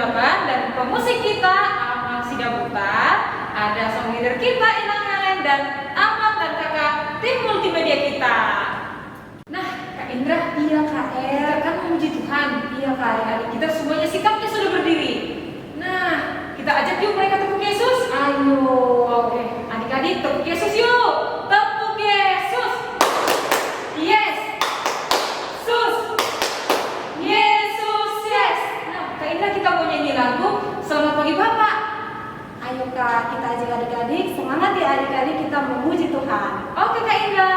teman-teman, dan pemusik kita Amal Sidabuta, ada song leader kita Inang Alen, dan Amal dan kakak tim multimedia kita. Nah, Kak Indra, Iya Kak kita kan memuji Tuhan. Iya Kak Adik-adik kita semuanya sikapnya sudah berdiri. Nah, kita ajak yuk mereka tepuk Yesus. Ayo. Oke, adik-adik tepuk Yesus yuk. Tepuk Yesus. Yes. Sus. Yesus, yes. Nah, Kak Indra, kita mau nyanyi lagu Selamat Pagi Bapak. Ayo Kak, kita ajak adik-adik. Semangat ya adik-adik, kita memuji Tuhan. Oke Kak Indra.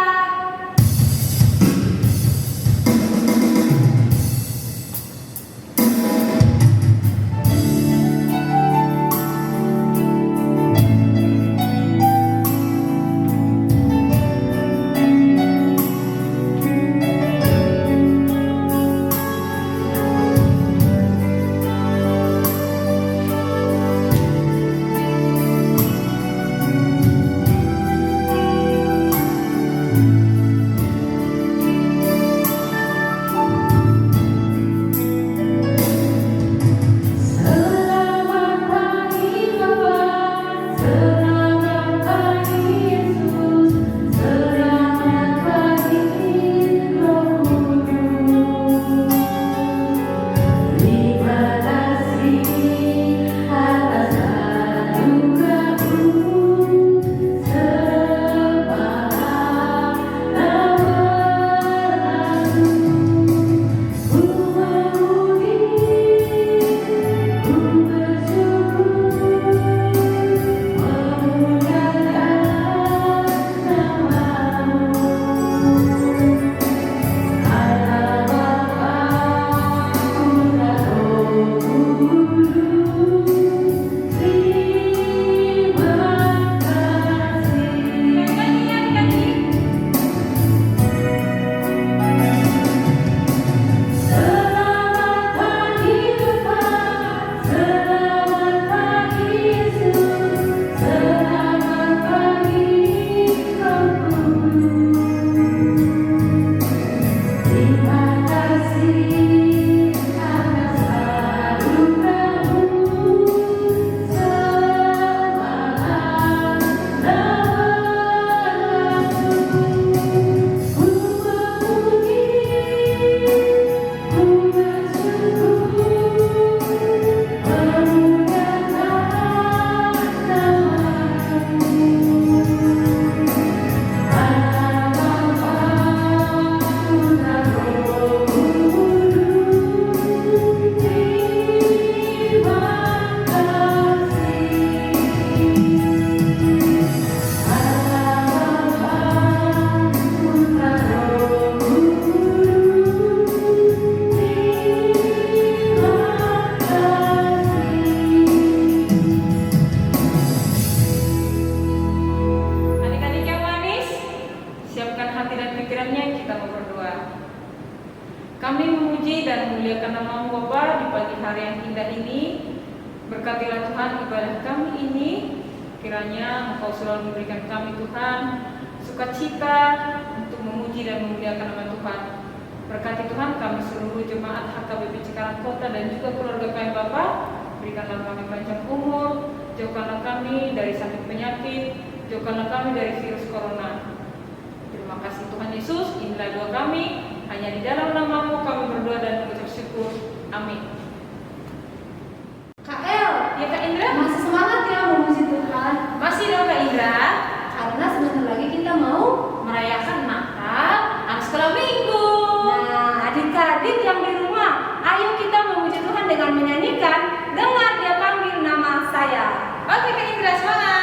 Kami memuji dan memuliakan nama-Mu Bapa di pagi hari yang indah ini. Berkatilah Tuhan ibadah kami ini. Kiranya Engkau selalu memberikan kami Tuhan sukacita untuk memuji dan memuliakan nama Tuhan. Berkati Tuhan kami seluruh jemaat HKBP Cikarang Kota dan juga keluarga kami Bapa. Berikanlah kami panjang umur, jauhkanlah kami dari sakit penyakit, jauhkanlah kami dari virus corona. Terima kasih Tuhan Yesus, inilah doa kami. Hanya di dalam nama-Mu kami berdoa dan mengucap syukur. Amin. Kak El, Ya Kak Indra? masih semangat ya memuji Tuhan? Masih dong Kak Indra. Karena sebentar lagi kita mau. Merayakan Natal, anak sekolah minggu. Nah, adik-adik yang di rumah, ayo kita memuji Tuhan dengan menyanyikan Dengar Dia Panggil Nama Saya. Oke Kak Indra, semangat.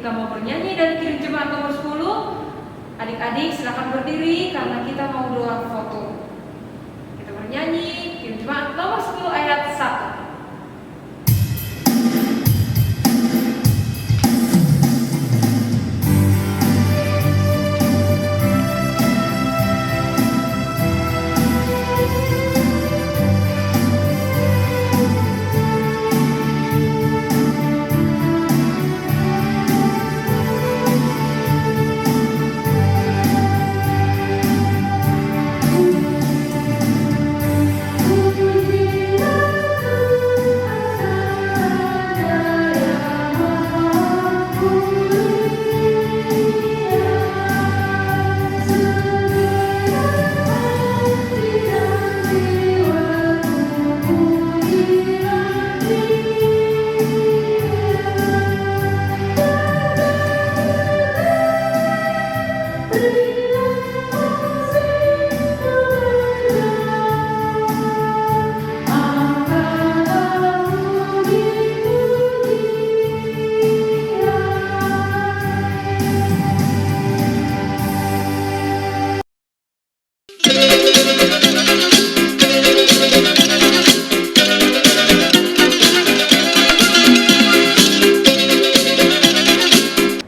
kita mau bernyanyi dari Kirim Jemaat nomor 10. Adik-adik silakan berdiri karena kita mau doa foto. Kita bernyanyi Kirim Jemaat nomor 10 ayat 1.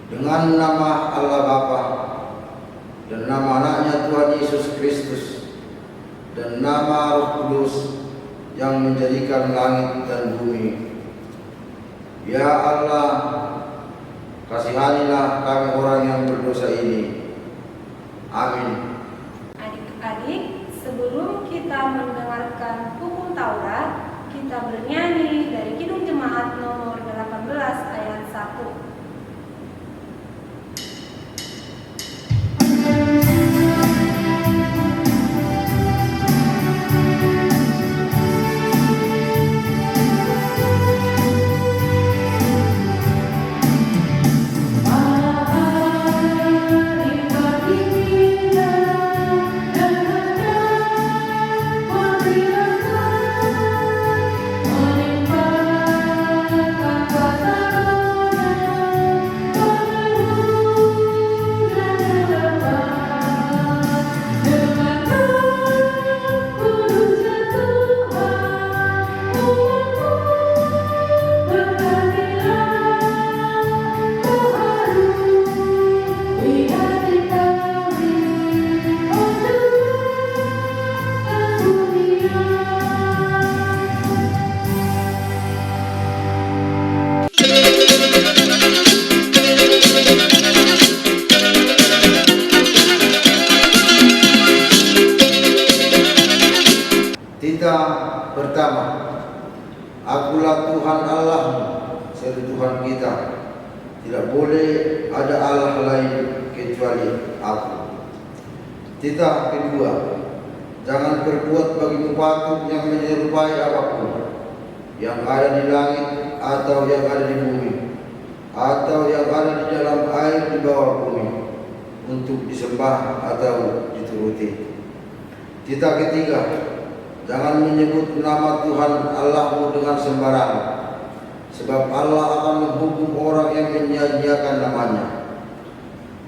Dengan nama Allah Bapa dan nama anaknya Tuhan Yesus Kristus dan nama Roh Kudus yang menjadikan langit dan bumi. Ya Allah, kasihanilah kami orang yang berdosa ini. Amin. Adik-adik, sebelum kita mendengarkan hukum Taurat, kita bernyanyi dari Kidung Jemaat nomor 18 ayat 1. Tita pertama, Akulah Tuhan Allahmu, satu Tuhan kita. Tidak boleh ada Allah lain kecuali Aku. Tita kedua, jangan berbuat bagimu patung yang menyerupai apapun, yang ada di langit atau yang ada di bumi, atau yang ada di dalam air di bawah bumi, untuk disembah atau dituruti. Tita ketiga, jangan menyebut nama Tuhan Allahmu dengan sembarangan, sebab Allah akan menghukum orang yang menyia-nyiakan namanya.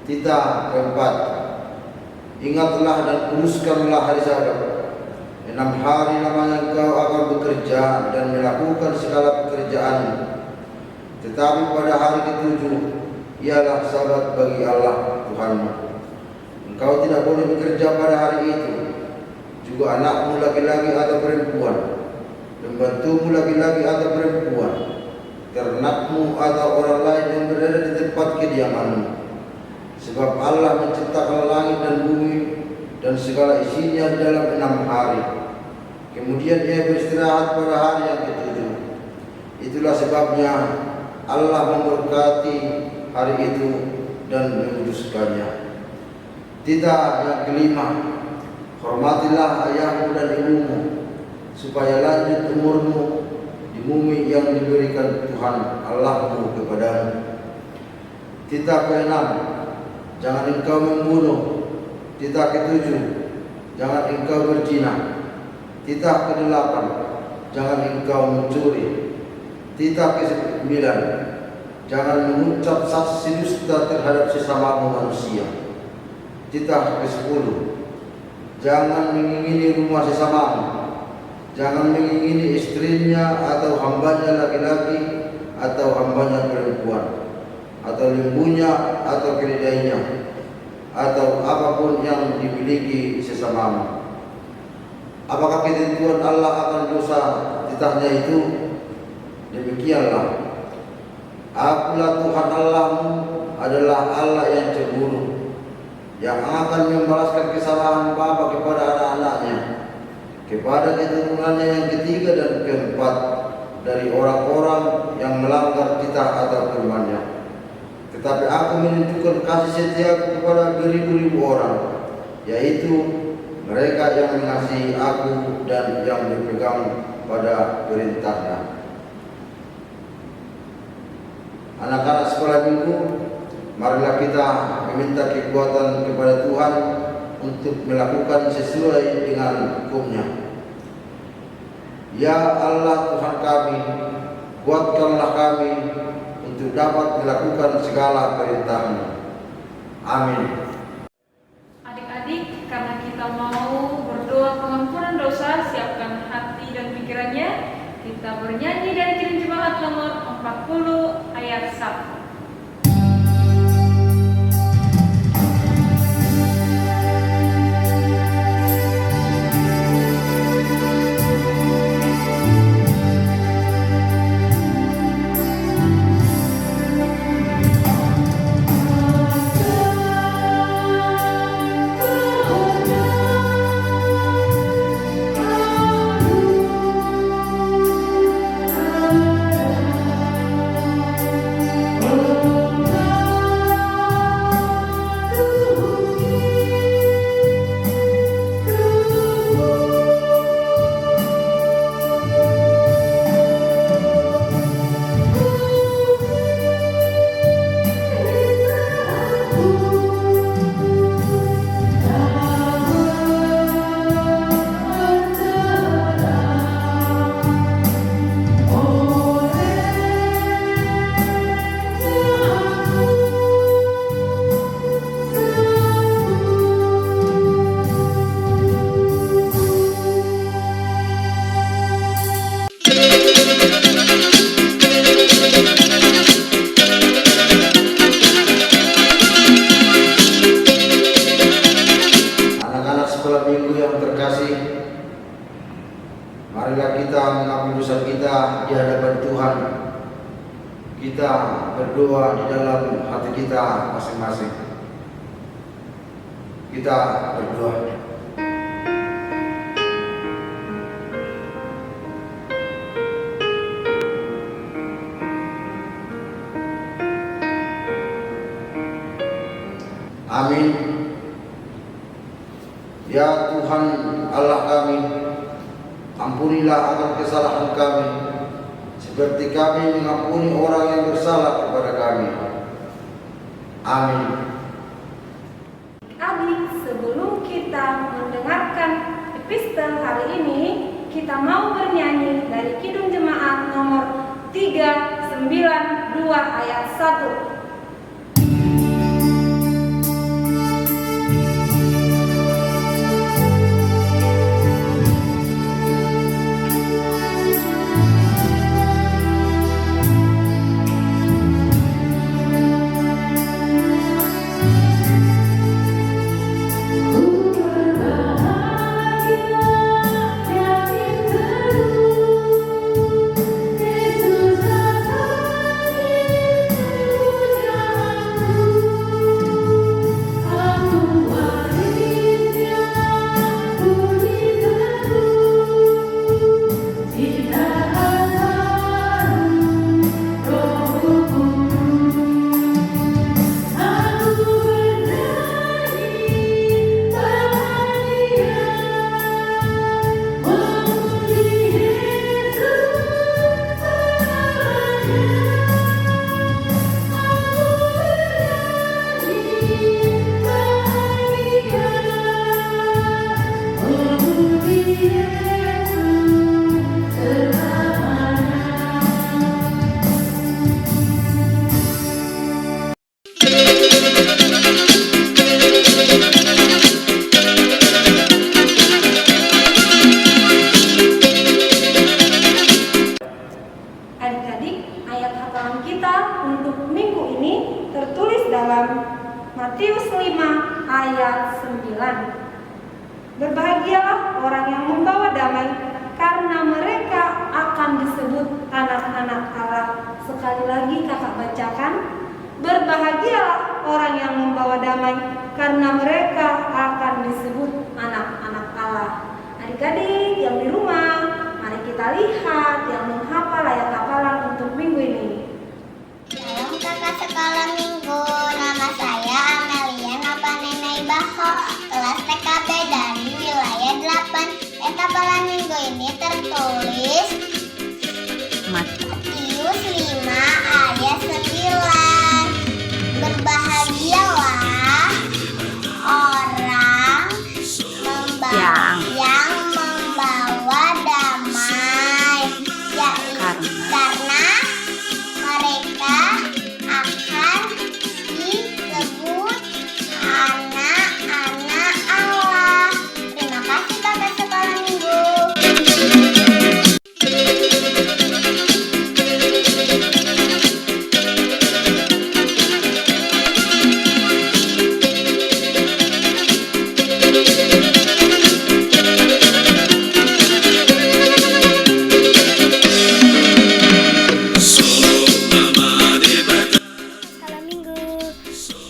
Tita keempat, ingatlah dan kuduskanlah hari Sabat. 6 hari lamanya engkau akan bekerja dan melakukan segala pekerjaan. Tetapi pada hari ke-7 ialah Sabat bagi Allah Tuhanmu. Engkau tidak boleh bekerja pada hari itu, juga anakmu laki-laki atau perempuan, pembantumu laki-laki atau perempuan, ternakmu atau orang lain yang berada di tempat kediamanmu. Sebab Allah menciptakan langit dan bumi dan segala isinya dalam 6 hari. Kemudian Ia beristirahat pada hari yang ke-7. Itulah sebabnya Allah memberkati hari itu dan menguduskannya. Tita yang kelima, hormatilah ayahmu dan ibumu, supaya lanjut umurmu di bumi yang diberikan Tuhan Allahmu kepadamu. Tita ke-6, jangan engkau membunuh. Tita ke-7, jangan engkau berzina. Tita ke-8, jangan engkau mencuri. Tita ke-9, jangan mengucap saksi manusia. Titah ke-10. Jangan mengingini rumah sesamamu. Jangan mengingini istrinya atau hambanya laki-laki atau hambanya perempuan, atau lembunya atau keledainya, atau apapun yang dimiliki sesamamu. Apakah ketentuan Allah akan dosa titahnya itu? Demikianlah, Akulah Tuhan Allahmu adalah Allah yang cemburu, yang akan membalaskan kesalahan bapa kepada anak-anaknya, kepada keturunannya yang ketiga dan keempat dari orang-orang yang melanggar titah atau firman-Nya. Tetapi aku menunjukkan kasih setiaku kepada beribu-ribu orang, yaitu mereka yang mengasihi aku dan yang berpegang pada perintah-Nya. Anak-anak sekolah minggu, marilah kita meminta kekuatan kepada Tuhan untuk melakukan sesuai dengan hukum-Nya. Ya Allah Tuhan kami, kuatkanlah kami untuk dapat melakukan segala perintah-Mu. Amin. Adik-adik, karena kita mau berdoa pengampunan dosa, siapkan hati dan pikirannya. Kita bernyanyi dari Kidung Jemaat nomor 40 ayat 1. Marilah kita mengakui dosa kita di hadapan Tuhan. Kita berdoa di dalam hati kita masing-masing. Kita berdoa. Amin. Ya Tuhan Allah kami, ampunilah akan kesalahan kami, seperti kami mengampuni orang yang bersalah kepada kami. Amin. Adik, sebelum kita mendengarkan epistel hari ini, kita mau bernyanyi dari Kidung Jemaat nomor 392 ayat 1. Yesus dalam Matius 5 ayat 9. Berbahagialah orang yang membawa damai, karena mereka akan disebut anak-anak Allah. Sekali lagi kakak bacakan. Berbahagialah orang yang membawa damai, karena mereka akan disebut anak-anak Allah. Adik-adik yang di rumah, mari kita lihat yang menghafal ayat hafalan untuk minggu ini. Shalom kakak sekolah minggu, nama saya Amelia Napanenai Baho, kelas TKB dari wilayah 8. Ayat hafalan minggu ini tertulis Matius 5 ayat 9. Berbahagialah orang yang membawa damai, karena mereka akan disebut anak-anak Allah. Terima kasih kakak sekolah minggu.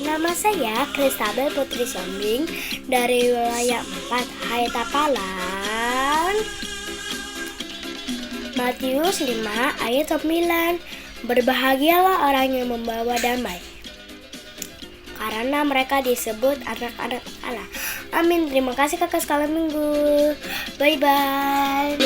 Nama saya Kristabel Putri Sombing dari wilayah 4. Ayat hafalan Matius 5 ayat 9. Berbahagialah orang yang membawa damai, karena mereka disebut anak-anak Allah. Amin. Terima kasih kakak sekolah minggu. Bye-bye.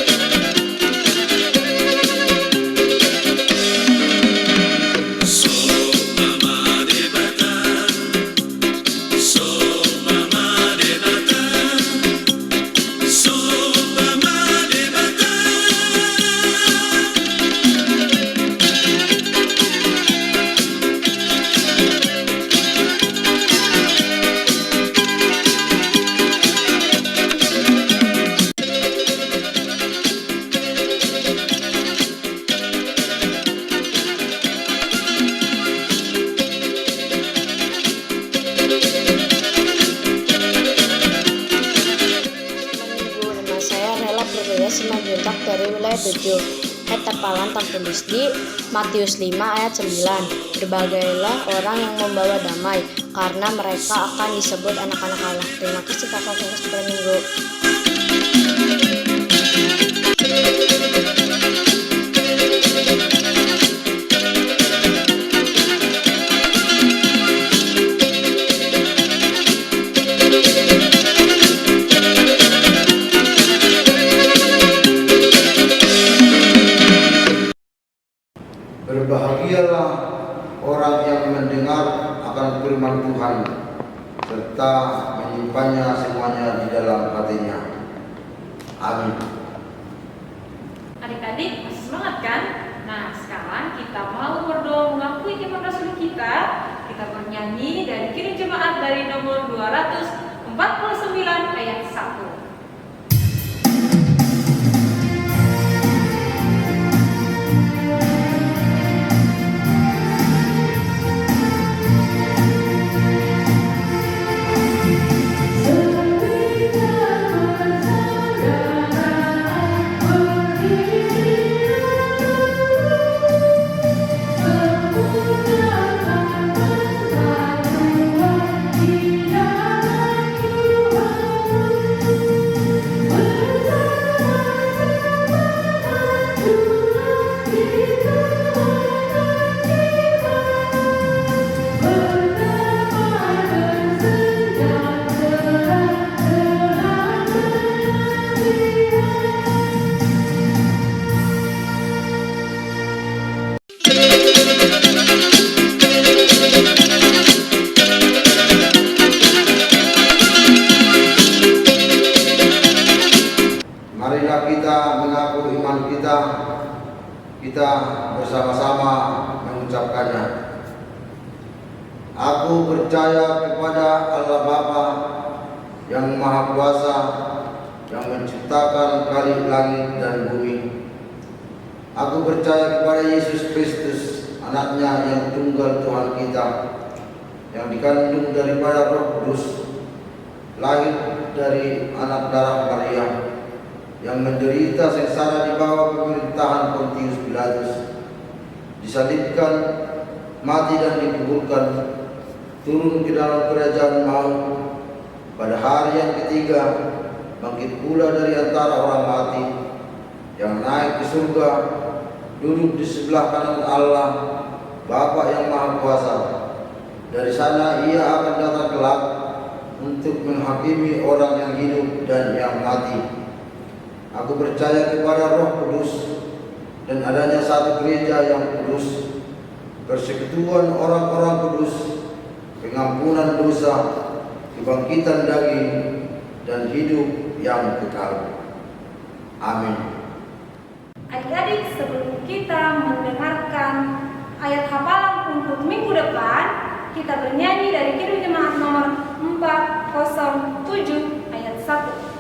Simanjuntak dari wilayah 7. Ayat hafalan tertulis di Matius 5 ayat 9. Berbahagialah orang yang membawa damai, karena mereka akan disebut anak-anak Allah. Terima kasih kakak sekolah minggu. Berbahagialah orang yang mendengar akan firman Tuhan serta menyimpannya semuanya di dalam hatinya. Amin. Adik-adik masih semangat kan? Nah, sekarang kita mau berdoa mengakui iman rasul kita. Kita bernyanyi dari Kidung Jemaat dari nomor 249 ayat 1. Marilah kita mengaku iman kita bersama-sama mengucapkannya. Aku percaya kepada Allah Bapa yang Maha Kuasa, yang menciptakan kali langit dan bumi. Aku percaya kepada Yesus Kristus, anaknya yang tunggal Tuhan kita, yang dikandung daripada Roh Kudus, lahir dari anak darah Maria, yang menderita sengsara di bawah pemerintahan Pontius Pilatus, disalibkan, mati dan dikuburkan, turun ke dalam kerajaan maut, pada hari yang ketiga bangkit pula dari antara orang mati, yang naik ke surga, duduk di sebelah kanan Allah, Bapa yang Maha Kuasa. Dari sana ia akan datang kelak untuk menghakimi orang yang hidup dan yang mati. Aku percaya kepada Roh Kudus dan adanya satu gereja yang kudus, persekutuan orang-orang kudus, pengampunan dosa, kebangkitan daging, dan hidup yang kekal. Amin. Adik-adik, sebelum kita mendengarkan ayat hafalan untuk minggu depan, kita bernyanyi dari Kidung Jemaat nomor 407 ayat 1.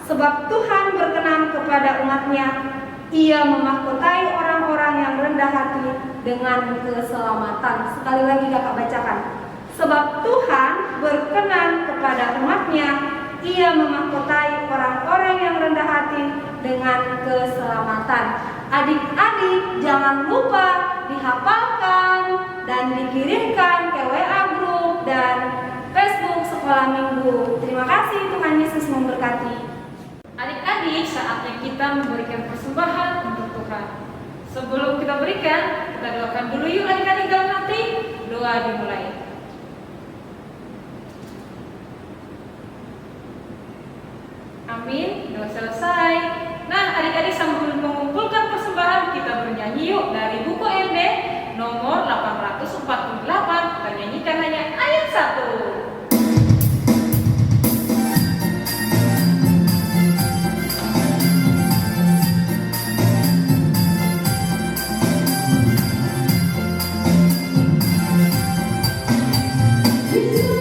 Sebab Tuhan berkenan kepada umat-Nya, Ia memahkotai orang-orang yang rendah hati dengan keselamatan. Sekali lagi kakak bacakan. Sebab Tuhan berkenan kepada umat-Nya, Ia memahkotai orang-orang yang rendah hati dengan keselamatan. Adik-adik jangan lupa dihafalkan dan dikirimkan ke WA Group dan Facebook Sekolah Minggu. Terima kasih, Tuhan Yesus memberkati. Adik-adik, saatnya kita memberikan persembahan untuk Tuhan. Sebelum kita berikan, kita doakan dulu yuk adik-adik dalam hati. Doa dimulai. Amin, doa selesai. Nah, adik-adik sambil mengumpulkan persembahan, kita bernyanyi yuk dari buku MD nomor 848. Kita nyanyikan hanya ayat 1. Thank you.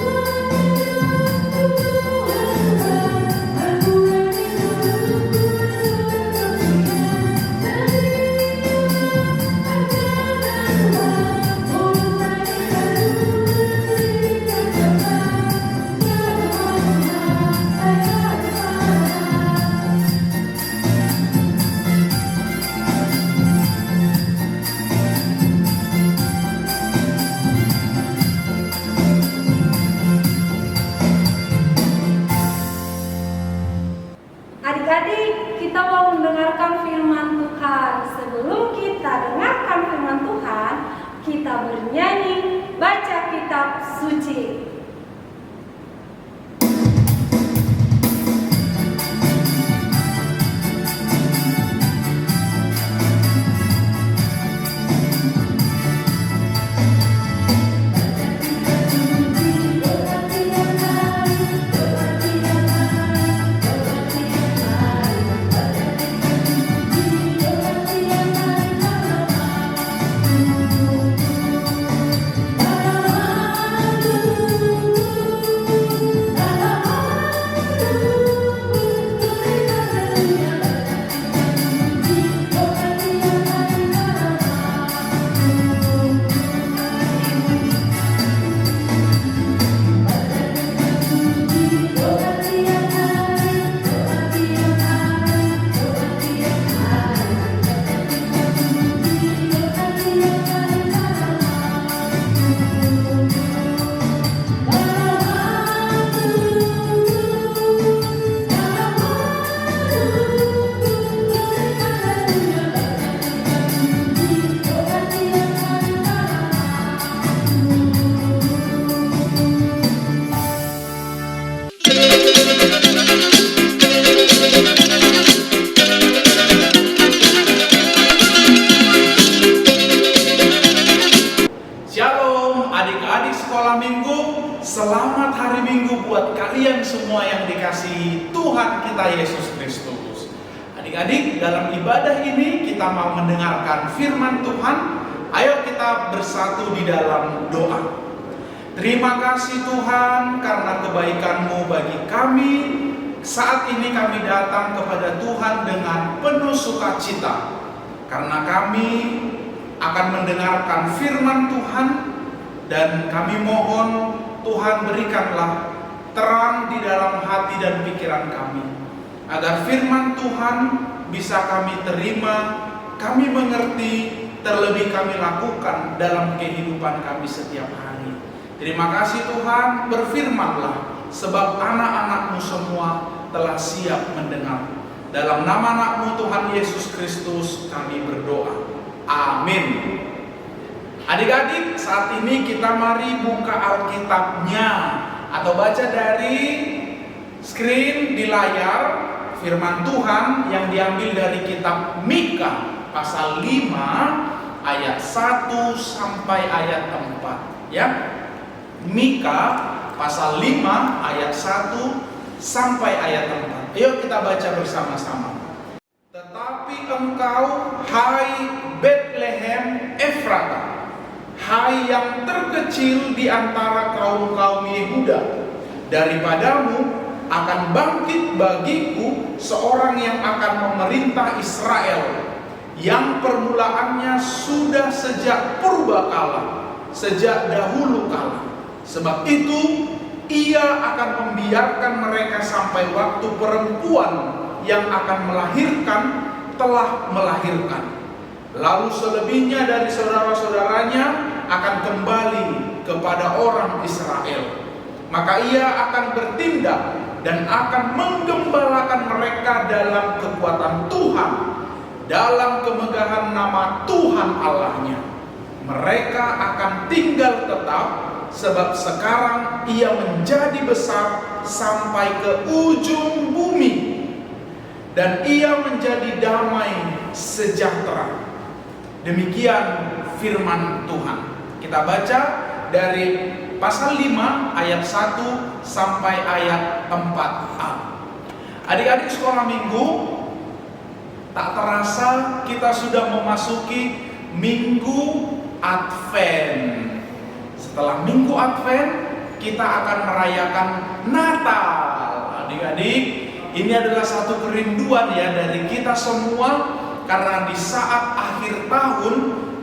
dalam ibadah ini kita mau mendengarkan firman Tuhan. Ayo kita bersatu di dalam doa. Terima kasih Tuhan karena kebaikan-Mu bagi kami. Saat ini kami datang kepada Tuhan dengan penuh sukacita, karena kami akan mendengarkan firman Tuhan, dan kami mohon Tuhan berikanlah terang di dalam hati dan pikiran kami, agar firman Tuhan bisa kami terima, kami mengerti, terlebih kami lakukan dalam kehidupan kami setiap hari. Terima kasih Tuhan, berfirmanlah, sebab anak-anak-Mu semua telah siap mendengar. Dalam nama anak-Mu Tuhan Yesus Kristus kami berdoa. Amin. Adik-adik, saat ini kita mari buka Alkitabnya atau baca dari screen di layar firman Tuhan yang diambil dari kitab Mika pasal 5 ayat 1 sampai ayat 4 ya. Mika pasal 5 ayat 1 sampai ayat 4. Ayo kita baca bersama-sama. Tetapi engkau, hai Bethlehem Efrata, hai yang terkecil di antara kaum-kaum Yehuda, daripadamu akan bangkit bagiku seorang yang akan memerintah Israel, yang permulaannya sudah sejak purbakala, sejak dahulu kala. Sebab itu ia akan membiarkan mereka sampai waktu perempuan yang akan melahirkan telah melahirkan. Lalu selebihnya dari saudara-saudaranya akan kembali kepada orang Israel. Maka ia akan bertindak dan akan menggembalakan mereka dalam kekuatan Tuhan, dalam kemegahan nama Tuhan Allahnya. Mereka akan tinggal tetap, sebab sekarang ia menjadi besar sampai ke ujung bumi, dan ia menjadi damai sejahtera. Demikian firman Tuhan. Kita baca dari pasal 5 ayat 1 sampai ayat 4a. Adik-adik sekolah minggu, tak terasa kita sudah memasuki Minggu Advent. Setelah Minggu Advent, kita akan merayakan Natal. Adik-adik, ini adalah satu kerinduan ya dari kita semua, karena di saat akhir tahun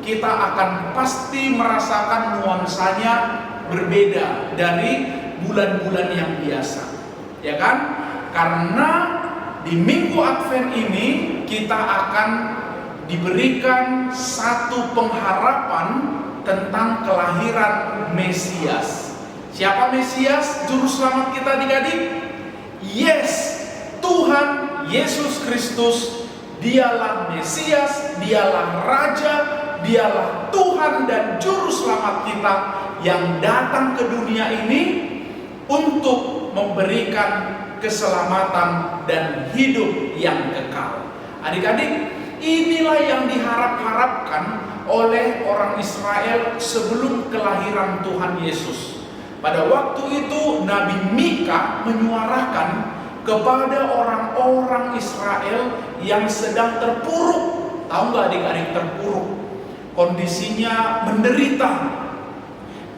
kita akan pasti merasakan nuansanya berbeda dari bulan-bulan yang biasa, ya kan? Karena di Minggu Advent ini kita akan diberikan satu pengharapan tentang kelahiran Mesias. Siapa Mesias? Juru selamat kita adik-adik? Yes, Tuhan Yesus Kristus. Dialah Mesias, dialah Raja, dialah Tuhan dan Juru selamat kita yang datang ke dunia ini untuk memberikan keselamatan dan hidup yang kekal. Adik-adik, inilah yang diharap-harapkan oleh orang Israel sebelum kelahiran Tuhan Yesus. Pada waktu itu Nabi Mika menyuarakan kepada orang-orang Israel yang sedang terpuruk. Tahu nggak adik-adik, terpuruk? Kondisinya menderita,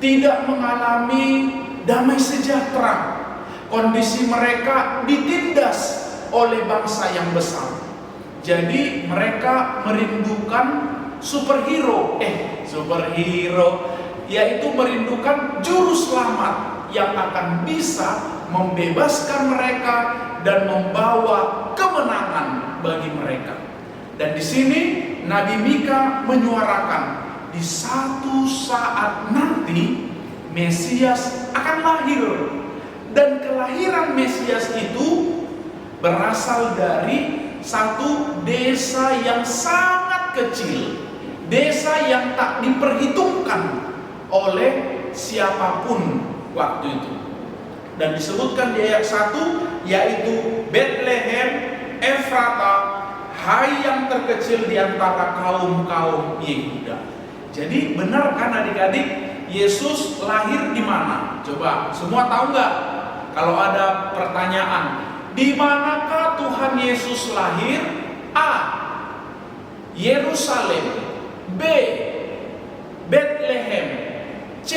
tidak mengalami damai sejahtera. Kondisi mereka ditindas oleh bangsa yang besar. Jadi mereka merindukan superhero, yaitu merindukan juru selamat yang akan bisa membebaskan mereka dan membawa kemenangan bagi mereka. Dan di sini Nabi Mika menyuarakan, di satu saat nanti Mesias akan lahir. Dan kelahiran Mesias itu berasal dari satu desa yang sangat kecil, desa yang tak diperhitungkan oleh siapapun waktu itu. Dan disebutkan di ayat 1, yaitu Bethlehem Efrata, hai yang terkecil di antara kaum-kaum Yehuda. Jadi benar kan adik-adik, Yesus lahir di mana? Coba, semua tahu nggak? Kalau ada pertanyaan, di manakah Tuhan Yesus lahir? A. Yerusalem, B. Bethlehem, C.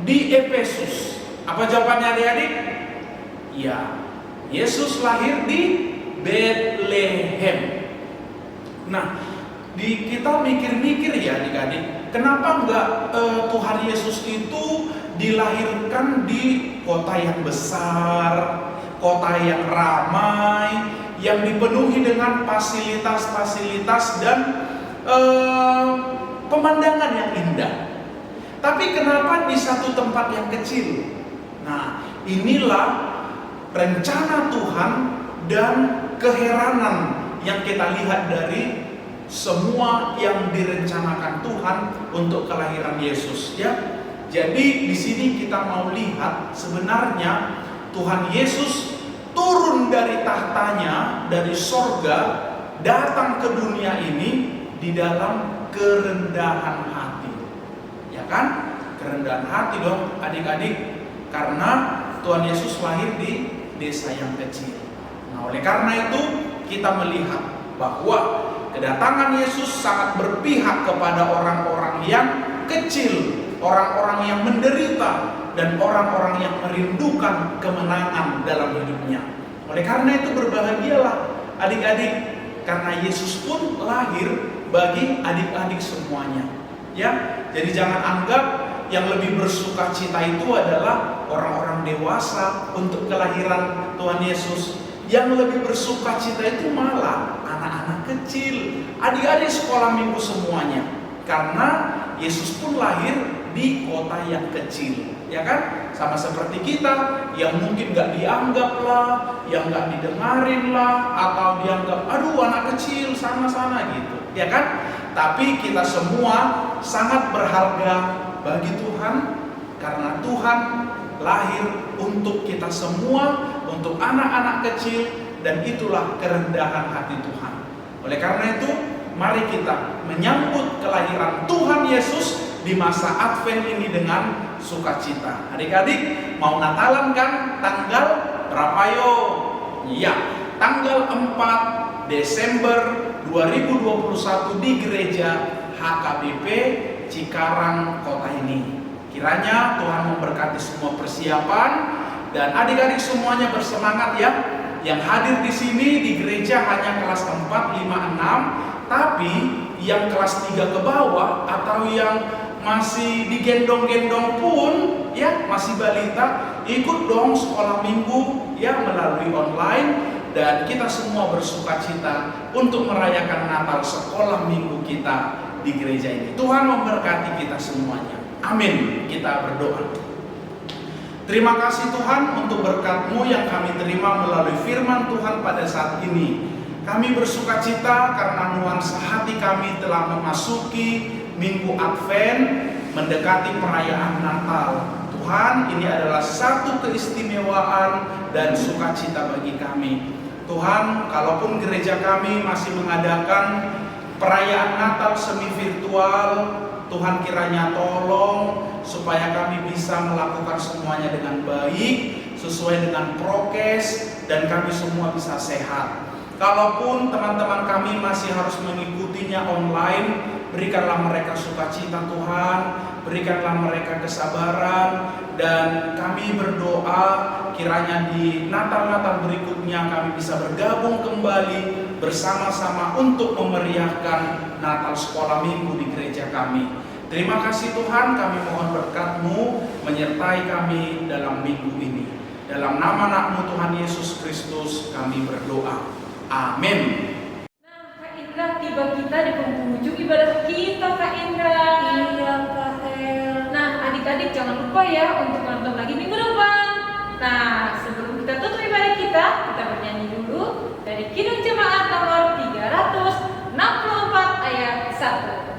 di Efesus. Apa jawabannya adik-adik? Ya, Yesus lahir di Bethlehem. Nah, kita mikir-mikir ya adik-adik, kenapa enggak Tuhan Yesus itu dilahirkan di kota yang besar, kota yang ramai, yang dipenuhi dengan fasilitas-fasilitas dan pemandangan yang indah. Tapi kenapa di satu tempat yang kecil? Nah, inilah rencana Tuhan dan keheranan yang kita lihat dari semua yang direncanakan Tuhan untuk kelahiran Yesus, ya. Jadi di sini kita mau lihat sebenarnya Tuhan Yesus turun dari tahtanya, dari sorga, datang ke dunia ini di dalam kerendahan hati. Ya kan? Kerendahan hati dong adik-adik. Karena Tuhan Yesus lahir di desa yang kecil. Nah, oleh karena itu kita melihat bahwa kedatangan Yesus sangat berpihak kepada orang-orang yang kecil, orang-orang yang menderita, dan orang-orang yang merindukan kemenangan dalam hidupnya. Oleh karena itu berbahagialah adik-adik, karena Yesus pun lahir bagi adik-adik semuanya. Ya, jadi jangan anggap yang lebih bersuka cita itu adalah orang-orang dewasa untuk kelahiran Tuhan Yesus. Yang lebih bersuka cita itu malah anak-anak kecil, adik-adik sekolah minggu semuanya. Karena Yesus pun lahir di kota yang kecil, ya kan? Sama seperti kita yang mungkin gak dianggap lah, yang gak didengarin lah, atau dianggap aduh anak kecil sana-sana gitu, ya kan? Tapi kita semua sangat berharga bagi Tuhan, karena Tuhan lahir untuk kita semua, untuk anak-anak kecil, dan itulah kerendahan hati Tuhan. Oleh karena itu, mari kita menyambut kelahiran Tuhan Yesus di masa Advent ini dengan sukacita. Adik-adik mau Natalan kan? Tanggal berapa yo? Iya, tanggal 4 Desember 2021 di gereja HKBP Cikarang kota ini. Kiranya Tuhan memberkati semua persiapan dan adik-adik semuanya bersemangat ya. Yang hadir di sini di gereja hanya kelas 4, 5, 6, tapi yang kelas 3 ke bawah atau yang masih digendong-gendong pun ya, masih balita, ikut dong sekolah minggu ya melalui online, dan kita semua bersukacita untuk merayakan Natal sekolah minggu kita di gereja ini. Tuhan memberkati kita semuanya. Amin. Kita berdoa. Terima kasih Tuhan untuk berkat-Mu yang kami terima melalui firman Tuhan pada saat ini. Kami bersukacita karena nuansa hati kami telah memasuki Minggu Advent, mendekati perayaan Natal. Tuhan, ini adalah satu keistimewaan dan sukacita bagi kami. Tuhan, kalaupun gereja kami masih mengadakan perayaan Natal semi virtual, Tuhan kiranya tolong supaya kami bisa melakukan semuanya dengan baik, sesuai dengan prokes, dan kami semua bisa sehat. Kalaupun teman-teman kami masih harus mengikutinya online, berikanlah mereka sukacita Tuhan, berikanlah mereka kesabaran, dan kami berdoa kiranya di Natal-Natal berikutnya kami bisa bergabung kembali bersama-sama untuk memeriahkan Natal sekolah minggu di gereja kami. Terima kasih Tuhan, kami mohon berkat-Mu menyertai kami dalam minggu ini. Dalam nama anak-Mu Tuhan Yesus Kristus kami berdoa. Amin. Nah, Kak Indra, tiba kita di penghujung ibadah kita, Kak Indra. Iya, Kak El. Nah, adik-adik jangan lupa ya untuk nonton lagi minggu depan. Nah, sebelum kita tutup ibadah kita bernyanyi dulu dari Kidung Jemaat nomor 364 ayat 1.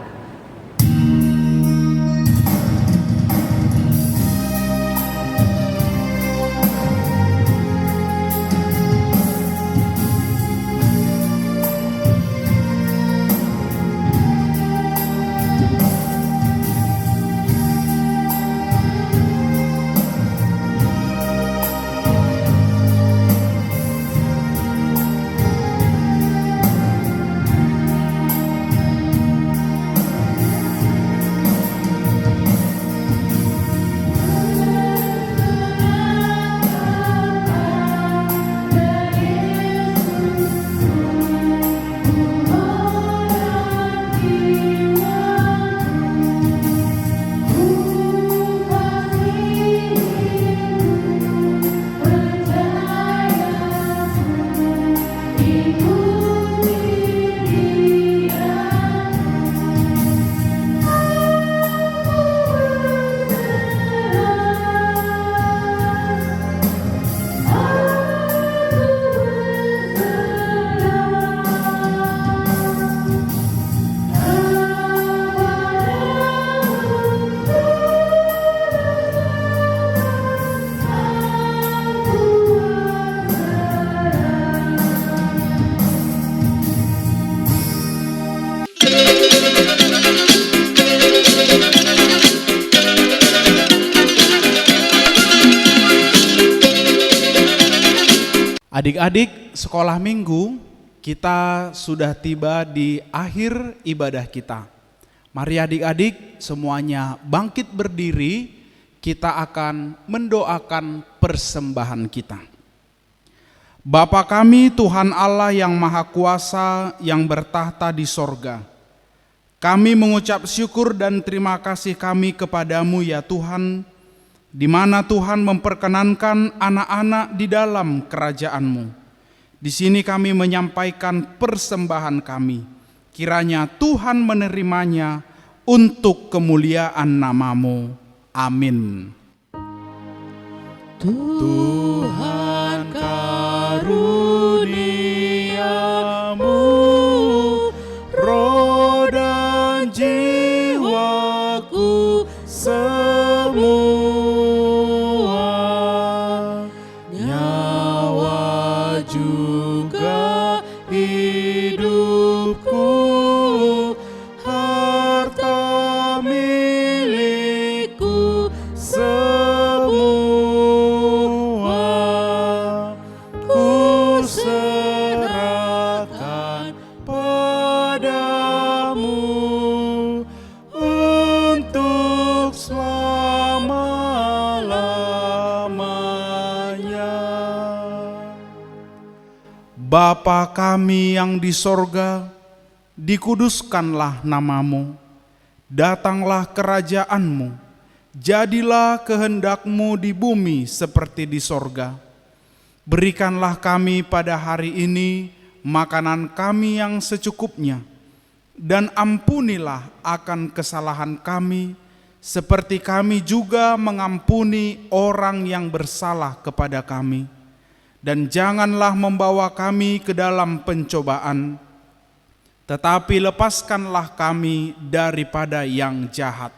Adik-adik sekolah minggu, kita sudah tiba di akhir ibadah kita. Mari adik-adik semuanya bangkit berdiri, kita akan mendoakan persembahan kita. Bapa kami Tuhan Allah yang Maha Kuasa yang bertahta di sorga, kami mengucap syukur dan terima kasih kami kepadamu ya Tuhan, di mana Tuhan memperkenankan anak-anak di dalam kerajaan-Mu. Di sini kami menyampaikan persembahan kami. Kiranya Tuhan menerimanya untuk kemuliaan nama-Mu. Amin. Tuhan karuniamu, roh dan jiwaku semua, nyawa juga hidupku, harta milikku semua, ku serahkan padamu untuk selama-lamanya. Bapa kami yang di sorga, dikuduskanlah nama-Mu, datanglah kerajaan-Mu, jadilah kehendak-Mu di bumi seperti di sorga. Berikanlah kami pada hari ini makanan kami yang secukupnya, dan ampunilah akan kesalahan kami, seperti kami juga mengampuni orang yang bersalah kepada kami. Dan janganlah membawa kami ke dalam pencobaan, tetapi lepaskanlah kami daripada yang jahat.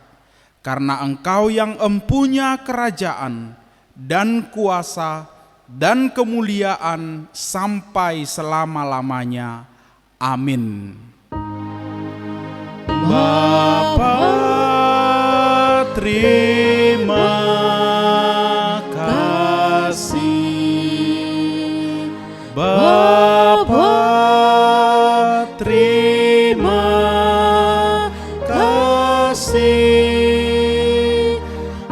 Karena Engkau yang empunya kerajaan dan kuasa dan kemuliaan sampai selama-lamanya. Amin. Bapa, terima kasih. Bapa, terima kasih.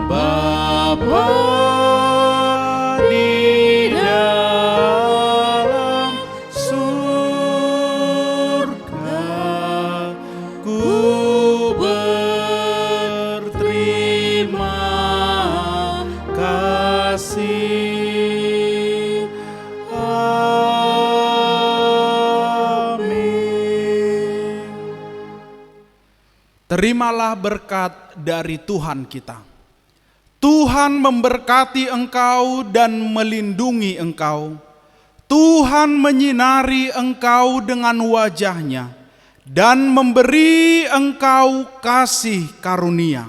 Bapa di dalam surga, ku berterima kasih. Terimalah berkat dari Tuhan kita. Tuhan memberkati engkau dan melindungi engkau. Tuhan menyinari engkau dengan wajah-Nya dan memberi engkau kasih karunia.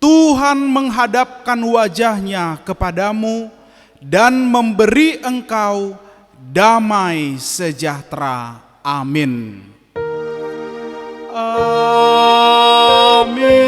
Tuhan menghadapkan wajah-Nya kepadamu dan memberi engkau damai sejahtera. Amin. Amin.